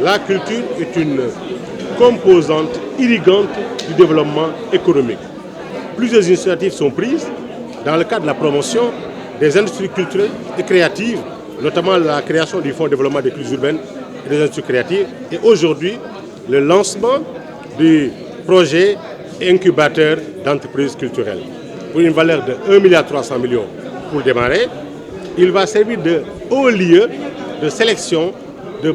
la culture est une composante irrigante du développement économique. Plusieurs initiatives sont prises dans le cadre de la promotion des industries culturelles et créatives, notamment la création du Fonds de développement des cultures urbaines et des industries créatives, et aujourd'hui le lancement du projet incubateur d'entreprises culturelles pour une valeur de 1,3 milliard pour démarrer. Il va servir de haut lieu de sélection, de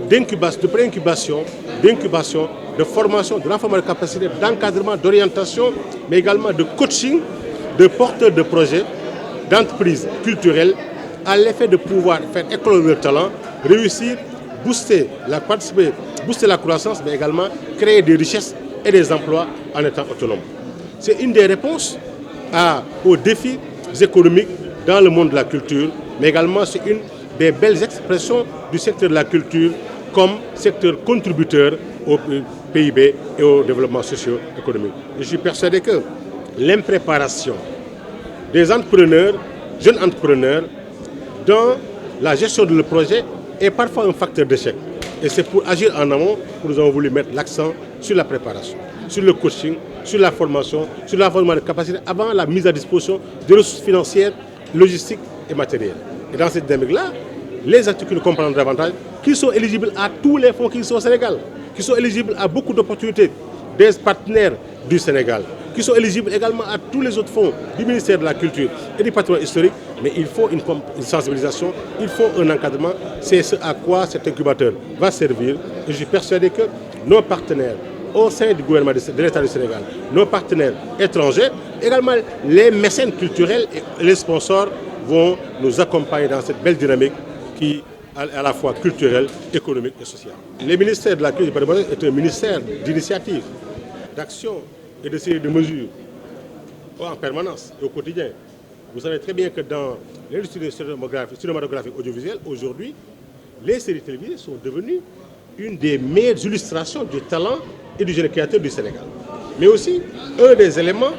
préincubation, d'incubation, de formation, de renforcement de capacité, d'encadrement, d'orientation, mais également de coaching de porteurs de projets, d'entreprises culturelles, à l'effet de pouvoir faire éclore leur talent, réussir, booster la croissance, mais également créer des richesses et des emplois en étant autonome. C'est une des réponses aux défis économiques dans le monde de la culture, mais également c'est une des belles expressions du secteur de la culture comme secteur contributeur au PIB et au développement socio-économique. Je suis persuadé que l'impréparation des entrepreneurs, jeunes entrepreneurs, dans la gestion de le projet est parfois un facteur d'échec. Et c'est pour agir en amont que nous avons voulu mettre l'accent sur la préparation, sur le coaching, sur la formation, sur l'enforcement de capacités avant la mise à disposition des ressources financières, logistiques et matérielles. Et dans cette dynamique-là, les acteurs comprennent davantage qu'ils sont éligibles à tous les fonds qui sont au Sénégal, qui sont éligibles à beaucoup d'opportunités des partenaires du Sénégal, qui sont éligibles également à tous les autres fonds du ministère de la Culture et du patrimoine historique. Mais il faut une sensibilisation, il faut un encadrement. C'est ce à quoi cet incubateur va servir. Et je suis persuadé que nos partenaires au sein du gouvernement de l'État du Sénégal, nos partenaires étrangers, également les mécènes culturels et les sponsors vont nous accompagner dans cette belle dynamique qui est à la fois culturelle, économique et sociale. Le ministère de la Culture et du patrimoine est un ministère d'initiative, d'action et de série de mesures en permanence et au quotidien. Vous savez très bien que dans l'industrie cinématographique audiovisuelle, aujourd'hui, les séries télévisées sont devenues une des meilleures illustrations du talent et du génie créateur du Sénégal. Mais aussi un des éléments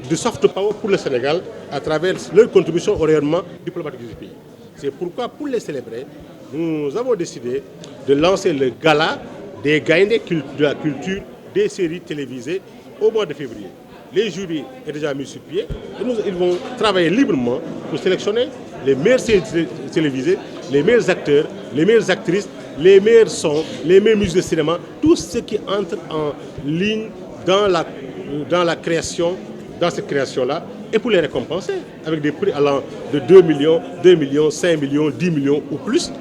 du soft power pour le Sénégal à travers leur contribution au rayonnement diplomatique du pays. C'est pourquoi, pour les célébrer, nous avons décidé de lancer le gala des gagnants de la culture des séries télévisées au mois de février. Les jurys sont déjà mis sur pied et ils vont travailler librement pour sélectionner les meilleures séries télévisées, les meilleurs acteurs, les meilleures actrices, les meilleurs sons, les meilleures musiques de cinéma, tout ce qui entre en ligne dans la création, dans cette création-là, et pour les récompenser avec des prix allant de 2 millions, 2 millions, 5 millions, 10 millions ou plus,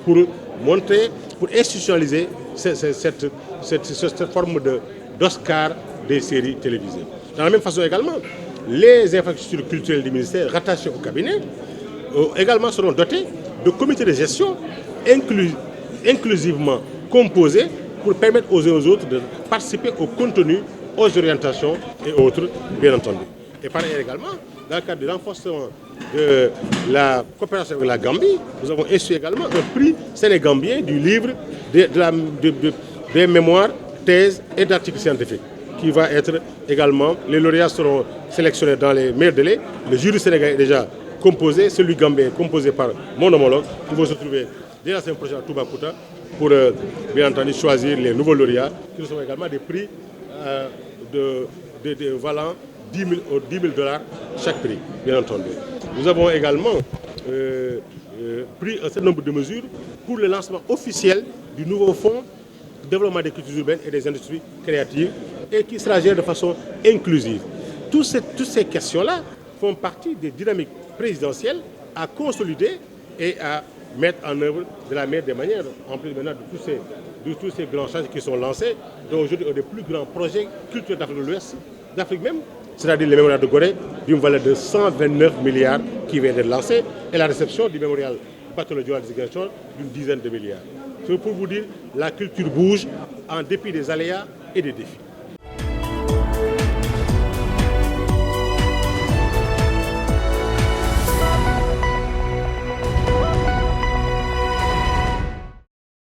pour montrer, pour institutionnaliser cette forme d'Oscar des séries télévisées. De la même façon également, les infrastructures culturelles du ministère rattachées au cabinet également seront dotées de comités de gestion inclusivement composés pour permettre aux uns et aux autres de participer au contenu, aux orientations et autres, bien entendu. Et par ailleurs également, dans le cadre du renforcement de la coopération avec la Gambie, nous avons institué également un prix sénégambien du livre des mémoires, thèses et d'articles scientifiques, qui va être également, les lauréats seront sélectionnés dans les meilleurs délais. Le jury sénégalais est déjà composé, celui gambien composé par mon homologue, qui va se trouver dès la semaine prochaine à Toubacouta pour, bien entendu, choisir les nouveaux lauréats, qui reçoivent également des prix valant 10 000 $ chaque prix, bien entendu. Nous avons également pris un certain nombre de mesures pour le lancement officiel du nouveau fonds de développement des cultures urbaines et des industries créatives et qui sera géré de façon inclusive. Toutes ces questions-là font partie des dynamiques présidentielles à consolider et à mettre en œuvre de la meilleure des manières, en plus maintenant de tous ces grands chantiers qui sont lancés, dont aujourd'hui un des plus grands projets culturels d'Afrique de l'Ouest, d'Afrique même, c'est-à-dire le mémorial de Gorée, d'une valeur de 129 milliards qui vient d'être lancé, et la réception du mémorial Barthélémy Dias de Ziguinchor d'une dizaine de milliards. C'est pour vous dire, la culture bouge en dépit des aléas et des défis.